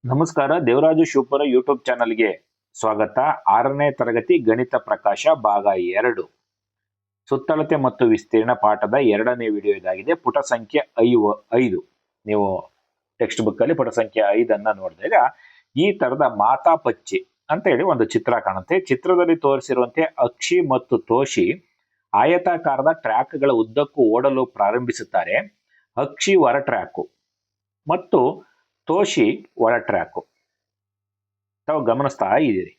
ನಮಸ್ಕಾರ. ದೇವರಾಜು ಶಿವಪುರ ಯೂಟ್ಯೂಬ್ ಚಾನಲ್ಗೆ ಸ್ವಾಗತ. 6ನೇ ತರಗತಿ ಗಣಿತ ಪ್ರಕಾಶ ಭಾಗ 2 ಸುತ್ತಳತೆ ಮತ್ತು ವಿಸ್ತೀರ್ಣ ಪಾಠದ 2ನೇ ವಿಡಿಯೋ ಇದಾಗಿದೆ. ಪುಟ ಸಂಖ್ಯೆ 5. ನೀವು ಟೆಕ್ಸ್ಟ್ ಬುಕ್ ಅಲ್ಲಿ ಪುಟ ಸಂಖ್ಯೆ 5 ಅನ್ನ ನೋಡಿದಾಗ ಈ ತರದ ಮಾತಾಪಚ್ಚಿ ಅಂತ ಹೇಳಿ ಒಂದು ಚಿತ್ರ ಕಾಣುತ್ತೆ. ಚಿತ್ರದಲ್ಲಿ ತೋರಿಸಿರುವಂತೆ ಅಕ್ಷಿ ಮತ್ತು ತೋಷಿ ಆಯತಾಕಾರದ ಟ್ರ್ಯಾಕ್ಗಳ ಉದ್ದಕ್ಕೂ ಓಡಲು ಪ್ರಾರಂಭಿಸುತ್ತಾರೆ. ಅಕ್ಷಿ ಹೊರ ಟ್ರ್ಯಾಕು ಮತ್ತು ತೋಷಿ ಒಳ ಟ್ರ್ಯಾಕು ತಾವು ಗಮನಿಸ್ತಾ ಇದ್ದೀರಿ.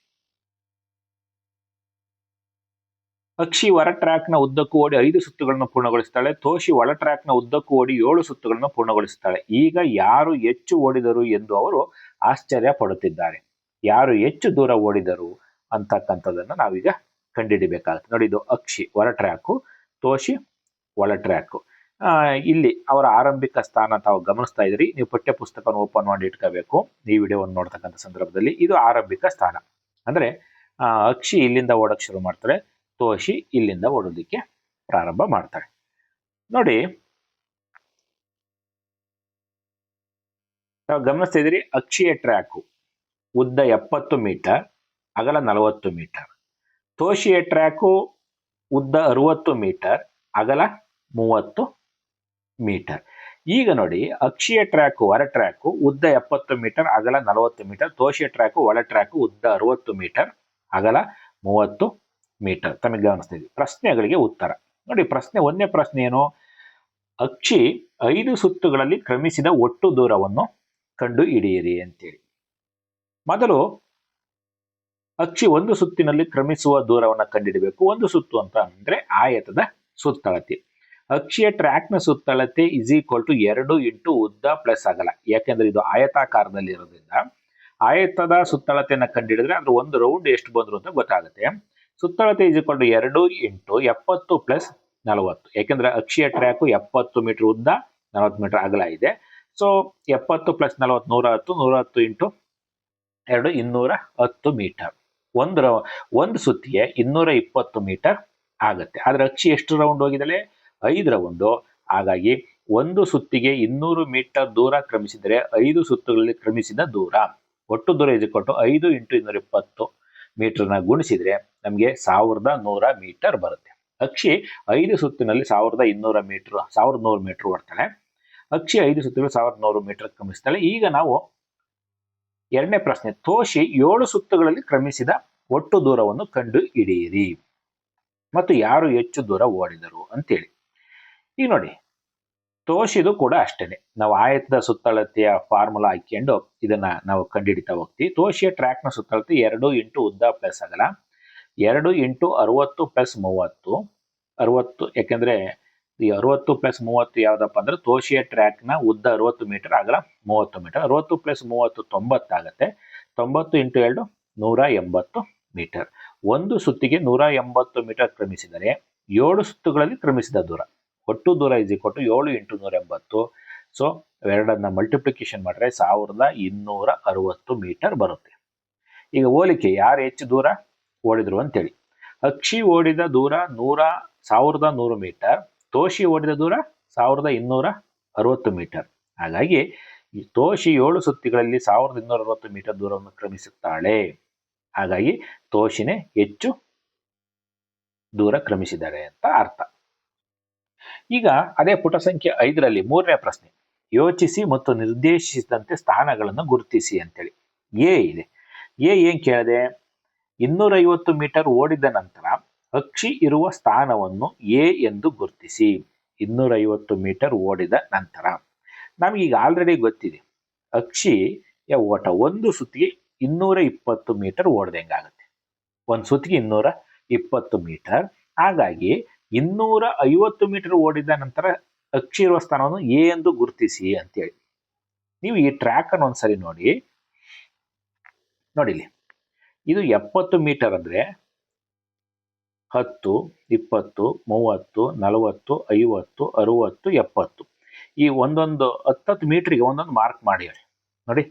ಅಕ್ಷಿ ಹೊರ ಟ್ರ್ಯಾಕ್ ನ ಉದ್ದಕ್ಕೂ ಓಡಿ 5 ಸುತ್ತುಗಳನ್ನು ಪೂರ್ಣಗೊಳಿಸುತ್ತಾಳೆ. ತೋಷಿ ಒಳ ಟ್ರ್ಯಾಕ್ ನ ಉದ್ದಕ್ಕೂ ಓಡಿ 7 ಸುತ್ತುಗಳನ್ನು ಪೂರ್ಣಗೊಳಿಸುತ್ತಾಳೆ. ಈಗ ಯಾರು ಹೆಚ್ಚು ಓಡಿದರು ಎಂದು ಅವರು ಆಶ್ಚರ್ಯ ಪಡುತ್ತಿದ್ದಾರೆ. ಯಾರು ಹೆಚ್ಚು ದೂರ ಓಡಿದರು ಅಂತಕ್ಕಂಥದ್ದನ್ನ ನಾವೀಗ ಕಂಡುಹಿಡಿಬೇಕಾಗುತ್ತೆ. ನೋಡಿ, ಇದು ಅಕ್ಷಿ ಹೊರ ಟ್ರ್ಯಾಕು, ತೋಷಿ ಒಳ ಟ್ರ್ಯಾಕು. ಇಲ್ಲಿ ಅವರ ಆರಂಭಿಕ ಸ್ಥಾನ ತಾವು ಗಮನಿಸ್ತಾ ಇದ್ರಿ. ನೀವು ಪಠ್ಯ ಪುಸ್ತಕವನ್ನು ಓಪನ್ ಮಾಡಿ ಇಟ್ಕೋಬೇಕು ಈ ವಿಡಿಯೋವನ್ನು ನೋಡ್ತಕ್ಕಂಥ ಸಂದರ್ಭದಲ್ಲಿ. ಇದು ಆರಂಭಿಕ ಸ್ಥಾನ. ಅಂದ್ರೆ ಅಕ್ಷಿ ಇಲ್ಲಿಂದ ಓಡಕ್ ಶುರು ಮಾಡ್ತಾರೆ, ತೋಷಿ ಇಲ್ಲಿಂದ ಓಡೋದಿಕ್ಕೆ ಪ್ರಾರಂಭ ಮಾಡ್ತಾರೆ. ನೋಡಿ, ತಾವು ಗಮನಿಸ್ತಾ ಇದ್ರಿ, ಅಕ್ಷಿಯ ಟ್ರ್ಯಾಕು ಉದ್ದ 70 ಮೀಟರ್, ಅಗಲ 40 ಮೀಟರ್. ತೋಷಿಯ ಟ್ರ್ಯಾಕು ಉದ್ದ 60 ಮೀಟರ್, ಅಗಲ 30 ಮೀಟರ್. ಈಗ ನೋಡಿ, ಅಕ್ಷಿಯ ಟ್ರ್ಯಾಕ್ ಹೊರ ಟ್ರ್ಯಾಕು ಉದ್ದ 70 ಮೀಟರ್, ಅಗಲ 40 ಮೀಟರ್. ತೋಷಿಯ ಟ್ರ್ಯಾಕು ಒಳ ಟ್ರ್ಯಾಕು ಉದ್ದ 60 ಮೀಟರ್, ಅಗಲ 30 ಮೀಟರ್. ತಮಗೆ ಗಮನಿಸ್ತೀವಿ. ಪ್ರಶ್ನೆಗಳಿಗೆ ಉತ್ತರ ನೋಡಿ. ಒಂದನೇ ಪ್ರಶ್ನೆ ಏನು? ಅಕ್ಷಿ 5 ಸುತ್ತುಗಳಲ್ಲಿ ಕ್ರಮಿಸಿದ ಒಟ್ಟು ದೂರವನ್ನು ಕಂಡು ಹಿಡಿಯಿರಿ ಅಂತೇಳಿ. ಮೊದಲು ಅಕ್ಷಿ ಒಂದು ಸುತ್ತಿನಲ್ಲಿ ಕ್ರಮಿಸುವ ದೂರವನ್ನು ಕಂಡುಹಿಡಬೇಕು. ಒಂದು ಸುತ್ತು ಅಂತ ಅಂದ್ರೆ ಆಯತದ ಸುತ್ತಳತೆ. ಅಕ್ಷಿಯ ಟ್ರ್ಯಾಕ್ ನ ಸುತ್ತಳತೆ = 2 ಇಂಟು ಉದ್ದ ಪ್ಲಸ್ ಅಗಲ. ಯಾಕೆಂದ್ರೆ ಇದು ಆಯತಾಕಾರದಲ್ಲಿ ಇರೋದ್ರಿಂದ ಆಯತದ ಸುತ್ತಳತೆಯನ್ನ ಕಂಡುಹಿಡಿದ್ರೆ ಅದ್ರ ಒಂದು ರೌಂಡ್ ಎಷ್ಟು ಬಂದ್ರು ಅಂತ ಗೊತ್ತಾಗುತ್ತೆ. ಸುತ್ತಳತೆ = 2 ಇಂಟು 70 ಪ್ಲಸ್ 40. ಯಾಕೆಂದ್ರೆ ಅಕ್ಷಿಯ ಟ್ರ್ಯಾಕು 70 ಮೀಟರ್ ಉದ್ದ, 40 ಮೀಟರ್ ಅಗಲ ಇದೆ. So 70 plus 40 110, 110 into 2 210 metre. ಒಂದು ಸುತ್ತಿಗೆ 220 ಮೀಟರ್ ಆಗುತ್ತೆ. ಆದ್ರೆ ಅಕ್ಷಿ ಎಷ್ಟು ರೌಂಡ್ ಹೋಗಿದಳೆ? 5 ರೌಂಡು. ಹಾಗಾಗಿ ಒಂದು ಸುತ್ತಿಗೆ 200 ಮೀಟರ್ ದೂರ ಕ್ರಮಿಸಿದರೆ 5 ಸುತ್ತುಗಳಲ್ಲಿ ಕ್ರಮಿಸಿದ ದೂರ ಒಟ್ಟು ದೂರ = 5 ಇಂಟು 220 ಮೀಟರ್ನ ಗುಣಿಸಿದ್ರೆ ನಮಗೆ 1100 ಮೀಟರ್ ಬರುತ್ತೆ. ಅಕ್ಷಿ 5 ಸುತ್ತಿನಲ್ಲಿ 1100 ಮೀಟರ್ ಓಡ್ತಾಳೆ. ಅಕ್ಷಿ 5 ಸುತ್ತುಗಳು 1100 ಮೀಟರ್ ಕ್ರಮಿಸ್ತಾಳೆ. ಈಗ ನಾವು ಎರಡನೇ ಪ್ರಶ್ನೆ, ತೋಷಿ 7 ಸುತ್ತುಗಳಲ್ಲಿ ಕ್ರಮಿಸಿದ ಒಟ್ಟು ದೂರವನ್ನು ಕಂಡು ಹಿಡಿಯಿರಿ ಮತ್ತು ಯಾರು ಹೆಚ್ಚು ದೂರ ಓಡಿದರು ಅಂತೇಳಿ. ಈಗ ನೋಡಿ, ತೋಷಿದು ಕೂಡ ಅಷ್ಟೇನೆ. ನಾವು ಆಯತದ ಸುತ್ತಳತೆಯ ಫಾರ್ಮುಲಾ ಹಾಕೊಂಡು ಇದನ್ನ ನಾವು ಕಂಡುಹಿಡಿತಾ ಹೋಗ್ತೀವಿ. ತೋಷಿಯ ಟ್ರ್ಯಾಕ್ ನ ಸುತ್ತಳತೆ 2 ಇಂಟು ಉದ್ದ ಪ್ಲಸ್ ಅಗಲ, 2 ಇಂಟು 60 ಪ್ಲಸ್ 30. 60 ಯಾಕೆಂದ್ರೆ ಈ 60 ಪ್ಲಸ್ 30 ಯಾವ್ದಪ್ಪ ಅಂದ್ರೆ ತೋಷಿಯ ಟ್ರ್ಯಾಕ್ ನ ಉದ್ದ 60 ಮೀಟರ್, ಅಗಲ 30 ಮೀಟರ್. 60 ಪ್ಲಸ್ 30 90 ಆಗುತ್ತೆ. 90 ಇಂಟು 2 180 ಮೀಟರ್. ಒಂದು ಸುತ್ತಿಗೆ 180 ಮೀಟರ್ ಕ್ರಮಿಸಿದರೆ 7 ಸುತ್ತುಗಳಲ್ಲಿ ಕ್ರಮಿಸಿದ ದೂರ ಒಟ್ಟು ದೂರ = 7 ಇಂಟು 180. ಸೊ ಎರಡನ್ನ ಮಲ್ಟಿಪ್ಲಿಕೇಶನ್ ಮಾಡಿದ್ರೆ 1260 ಮೀಟರ್ ಬರುತ್ತೆ. ಈಗ ಹೋಲಿಕೆ, ಯಾರು ಹೆಚ್ಚು ದೂರ ಓಡಿದ್ರು ಅಂತೇಳಿ. ಅಕ್ಷಿ ಓಡಿದ ದೂರ 1100 ಮೀಟರ್, ತೋಷಿ ಓಡಿದ ದೂರ 1260 ಮೀಟರ್. ಹಾಗಾಗಿ ತೋಷಿ 7 ಸುತ್ತಿಗಳಲ್ಲಿ 1260 ಮೀಟರ್ ದೂರವನ್ನು ಕ್ರಮಿಸುತ್ತಾಳೆ. ಹಾಗಾಗಿ ತೋಷಿನೇ ಹೆಚ್ಚು ದೂರ ಕ್ರಮಿಸಿದ್ದಾರೆ ಅಂತ ಅರ್ಥ. ಈಗ ಅದೇ ಪುಟ ಸಂಖ್ಯೆ 5ರಲ್ಲಿ 3ನೇ ಪ್ರಶ್ನೆ, ಯೋಚಿಸಿ ಮತ್ತು ನಿರ್ದೇಶಿಸಿದಂತೆ ಸ್ಥಾನಗಳನ್ನು ಗುರುತಿಸಿ ಅಂತೇಳಿ. ಎ ಇದೆ. ಏನ್ ಕೇಳಿದೆ? 250 ಮೀಟರ್ ಓಡಿದ ನಂತರ ಅಕ್ಷಿ ಇರುವ ಸ್ಥಾನವನ್ನು ಎ ಎಂದು ಗುರುತಿಸಿ. 250 ಮೀಟರ್ ಓಡಿದ ನಂತರ ನಮಗೀಗ ಆಲ್ರೆಡಿ ಗೊತ್ತಿದೆ, ಅಕ್ಷಿಯ ಓಟ ಒಂದು ಸುತ್ತಿಗೆ 220 ಮೀಟರ್ ಓಡ್ದಂಗಾಗುತ್ತೆ. ಒಂದು ಸುತ್ತಿಗೆ 220 ಮೀಟರ್. ಹಾಗಾಗಿ 250 ಮೀಟರ್ ಓಡಿದ ನಂತರ ಅಕ್ಷಿ ಇರುವ ಸ್ಥಾನವನ್ನು ಎ ಎಂದು ಗುರುತಿಸಿ ಅಂತೇಳಿ. ನೀವು ಈ ಟ್ರ್ಯಾಕ್ ಅನ್ನು ಒಂದ್ಸರಿ ನೋಡಿಲಿ. ಇದು 70 ಮೀಟರ್ ಅಂದ್ರೆ 10, 20, 30, 40, 50, 60, 70. ಈ ಒಂದೊಂದು 10 ಮೀಟರ್ಗೆ ಒಂದೊಂದು ಮಾರ್ಕ್ ಮಾಡಿದ್ದಾರೆ ನೋಡಿ.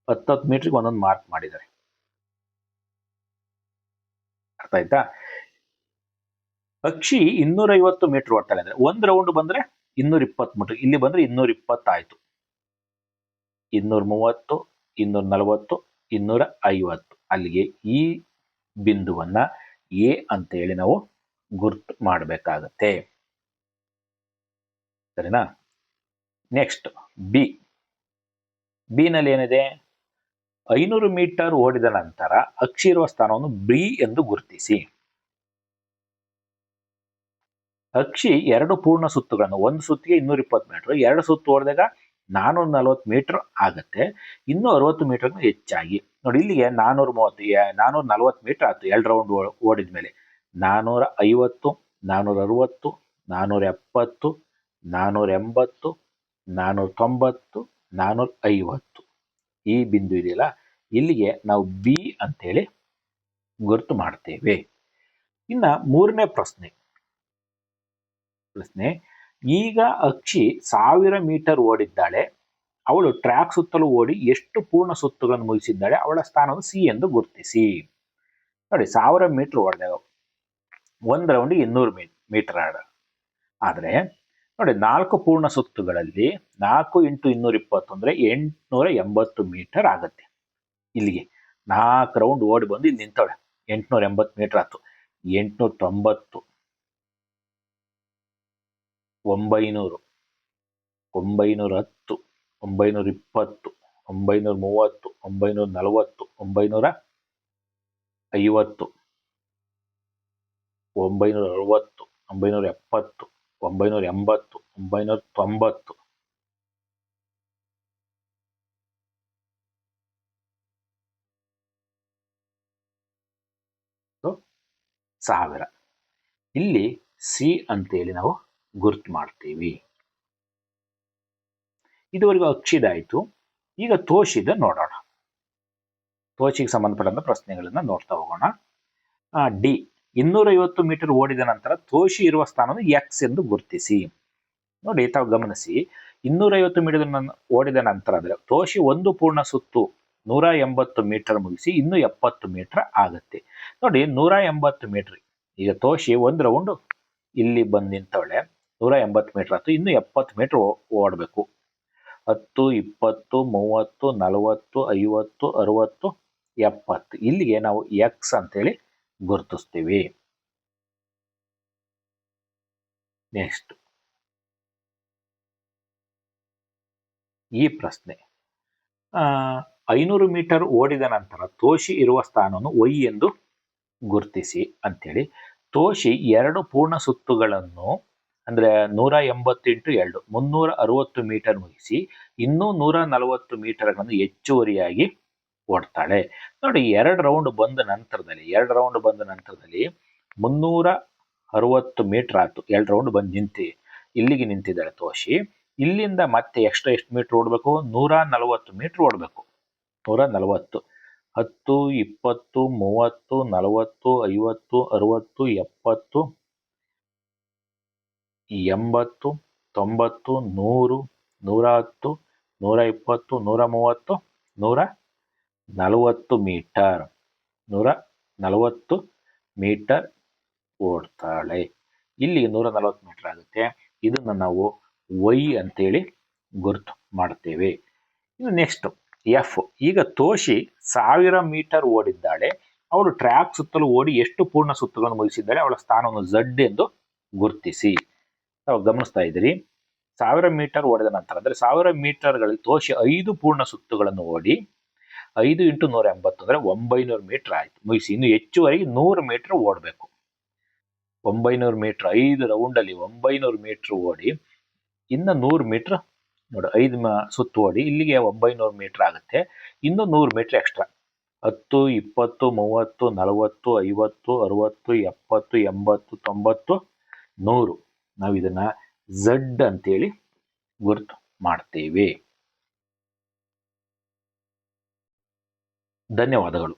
10 ಮೀಟರ್ಗೆ ಒಂದೊಂದು ಮಾರ್ಕ್ ಮಾಡಿದ್ದಾರೆ. ಅರ್ಥ ಆಯ್ತಾ? ಅಕ್ಷಿ 250 ಮೀಟರ್ ಓಡ್ತಾಳೆ ಅಂದ್ರೆ ಒಂದು ರೌಂಡ್ ಬಂದ್ರೆ 220 ಮೀಟರ್, ಇಲ್ಲಿ ಬಂದ್ರೆ 220 ಆಯ್ತು. 230, 240, 250. ಅಲ್ಲಿಗೆ ಈ ಬಿಂದುವನ್ನ ಎ ಅಂತೇಳಿ ನಾವು ಗುರ್ತು ಮಾಡಬೇಕಾಗತ್ತೆ. ಸರಿನಾ? ನೆಕ್ಸ್ಟ್ ಬಿ ನಲ್ಲಿ ಏನಿದೆ? 500 ಮೀಟರ್ ಓಡಿದ ನಂತರ ಅಕ್ಷಿ ಇರುವ ಸ್ಥಾನವನ್ನು ಬಿ ಎಂದು ಗುರುತಿಸಿ. ಅಕ್ಷಿ 2 ಪೂರ್ಣ ಸುತ್ತುಗಳನ್ನು, ಒಂದು ಸುತ್ತಿಗೆ 220 ಮೀಟರ್, 2 ಸುತ್ತು ಓಡಿದಾಗ 440 ಮೀಟರ್ ಆಗತ್ತೆ. ಇನ್ನೂ 60 ಮೀಟರ್ ಹೆಚ್ಚಾಗಿ ನೋಡಿ, ಇಲ್ಲಿಗೆ 440 ಮೀಟರ್ ಆಯ್ತು 2 ರೌಂಡ್ ಓಡಿದ ಮೇಲೆ. 450, 460, 470, 480, 490, 450 ಈ ಬಿಂದು ಇದೆಯಲ್ಲ, ಇಲ್ಲಿಗೆ ನಾವು ಬಿ ಅಂತೇಳಿ ಗುರುತು ಮಾಡ್ತೇವೆ. ಇನ್ನ ಮೂರನೇ ಪ್ರಶ್ನೆ, ಈಗ ಅಕ್ಷಿ 1000 ಮೀಟರ್ ಓಡಿದ್ದಾಳೆ. ಅವಳು ಟ್ರ್ಯಾಕ್ ಸುತ್ತಲೂ ಓಡಿ ಎಷ್ಟು ಪೂರ್ಣ ಸುತ್ತುಗಳನ್ನು ಮುಗಿಸಿದ್ದಾಳೆ? ಅವಳ ಸ್ಥಾನವನ್ನು ಸಿ ಎಂದು ಗುರುತಿಸಿ. ನೋಡಿ, 1000 ಮೀಟರ್ ಓಡಿದಾಗ ಒಂದು ರೌಂಡ್ 200 ಮೀಟರ್ ಆದ್ರೆ ನೋಡಿ, 4 ಪೂರ್ಣ ಸುತ್ತುಗಳಲ್ಲಿ 4 × 220 ಅಂದ್ರೆ 880 ಮೀಟರ್ ಆಗತ್ತೆ. ಇಲ್ಲಿಗೆ 4 ರೌಂಡ್ ಓಡಿ ಬಂದು ಇಲ್ಲಿ ನಿಂತವಳೆ, 880 ಮೀಟರ್ ಆಯ್ತು. 890, 900, 910, 920, 930, 940, 950, 960, 970, 980, 990. ಸಾವಿರ. ಇಲ್ಲಿ ಸಿ ಅಂತೇಳಿ ನಾವು ಗುರ್ತು ಮಾಡ್ತೀವಿ. ಇದುವರೆಗೂ ಅಕ್ಷಿದಾಯ್ತು. ಈಗ ತೋಷಿದ ನೋಡೋಣ. ತೋಷಿಗೆ ಸಂಬಂಧಪಟ್ಟಂತ ಪ್ರಶ್ನೆಗಳನ್ನ ನೋಡ್ತಾ ಹೋಗೋಣ. ಡಿ, 250 ಮೀಟರ್ ಓಡಿದ ನಂತರ ತೋಷಿ ಇರುವ ಸ್ಥಾನವನ್ನು ಎಕ್ಸ್ ಎಂದು ಗುರುತಿಸಿ. ನೋಡಿ, ತಾವು ಗಮನಿಸಿ, 250 ಮೀಟರ್ ಓಡಿದ ನಂತರ ಅಂದ್ರೆ ತೋಷಿ ಒಂದು ಪೂರ್ಣ ಸುತ್ತು 180 ಮೀಟರ್ ಮುಗಿಸಿ ಇನ್ನು 70 ಮೀಟರ್ ಆಗತ್ತೆ. ನೋಡಿ, 180 ಮೀಟರ್, ಈಗ ತೋಷಿ ಒಂದು ರೌಂಡ್ ಇಲ್ಲಿ ಬಂದು ನಿಂತವಳೆ, 180 ಮೀಟರ್ ಆಯ್ತು. ಇನ್ನು 70 ಮೀಟರ್ ಓಡಬೇಕು. 10, 20, 30, 40, 50, 60, 70 ಇಲ್ಲಿಗೆ ನಾವು ಎಕ್ಸ್ ಅಂತೇಳಿ ಗುರುತಿಸ್ತೀವಿ. ನೆಕ್ಸ್ಟ್ ಈ ಪ್ರಶ್ನೆ, 500 ಮೀಟರ್ ಓಡಿದ ನಂತರ ತೋಷಿ ಇರುವ ಸ್ಥಾನವನ್ನು ವೈ ಎಂದು ಗುರುತಿಸಿ ಅಂತೇಳಿ. ತೋಷಿ 2 ಪೂರ್ಣ ಸುತ್ತುಗಳನ್ನು ಅಂದ್ರೆ 180 × 2 360 ಮೀಟರ್ ಮುಗಿಸಿ ಇನ್ನೂ 140 ಮೀಟರ್ಗಳನ್ನು ಹೆಚ್ಚುವರಿಯಾಗಿ ಓಡ್ತಾಳೆ. ನೋಡಿ, 2 ರೌಂಡ್ ಬಂದ ನಂತರದಲ್ಲಿ 360 ಮೀಟರ್ ಆಯ್ತು. 2 ರೌಂಡ್ ಬಂದು ಇಲ್ಲಿಗೆ ನಿಂತಿದ್ದಾಳೆ ತೋಷಿ. ಇಲ್ಲಿಂದ ಮತ್ತೆ ಎಷ್ಟು ಮೀಟರ್ ಓಡಬೇಕು? 140 ಮೀಟರ್ ಓಡಬೇಕು. 140, 10, 20, 30, 40, 50, 60, 70, 80, 90, 100, 110, 120, 130, 140 ಮೀಟರ್. 140 ಮೀಟರ್ ಓಡ್ತಾಳೆ. ಇಲ್ಲಿಗೆ 140 ಮೀಟರ್ ಆಗುತ್ತೆ. ಇದನ್ನ ನಾವು ವೈ ಅಂತೇಳಿ ಗುರುತು ಮಾಡ್ತೇವೆ. ಇನ್ನು ನೆಕ್ಸ್ಟ್ ಎಫ್, ಈಗ ತೋಷಿ 1000 ಮೀಟರ್ ಓಡಿದ್ದಾಳೆ. ಅವಳು ಟ್ರ್ಯಾಕ್ ಸುತ್ತಲೂ ಓಡಿ ಎಷ್ಟು ಪೂರ್ಣ ಸುತ್ತುಗಳನ್ನು ಮುಗಿಸಿದ್ದಾಳೆ? ಅವಳ ಸ್ಥಾನವನ್ನು ಝಡ್ ಎಂದು ಗುರುತಿಸಿ. ನಾವು ಗಮನಿಸ್ತಾ ಇದ್ದೀರಿ, 1000 ಮೀಟರ್ ಓಡಿದ ನಂತರ ಅಂದ್ರೆ 1000 ಮೀಟರ್ಗಳಲ್ಲಿ ತೋಷಿ 5 ಪೂರ್ಣ ಸುತ್ತುಗಳನ್ನು ಓಡಿ 5 × 180 ಅಂದ್ರೆ 900 ಮೀಟರ್ ಆಯ್ತು ಮುಗಿಸಿ. ಇನ್ನು ಹೆಚ್ಚುವರೆಗೆ 100 ಮೀಟರ್ ಓಡಬೇಕು. 900 ಮೀಟರ್ 5 ರೌಂಡ್ ಅಲ್ಲಿ 900 ಮೀಟರ್ ಓಡಿ ಇನ್ನು 100 ಮೀಟರ್ ನೋಡಿ, 5 ಸುತ್ತು ಓಡಿ ಇಲ್ಲಿಗೆ 900 ಮೀಟರ್ ಆಗುತ್ತೆ. ಇನ್ನು 100 ಮೀಟರ್ ಎಕ್ಸ್ಟ್ರಾ. 10, 20, 30, 40, 50, 60, 70, 80, 90, 100 ನಾವು ಇದನ್ನ ಝಡ್ ಅಂತೇಳಿ ಗುರುತು ಮಾಡ್ತೇವೆ. ಧನ್ಯವಾದಗಳು.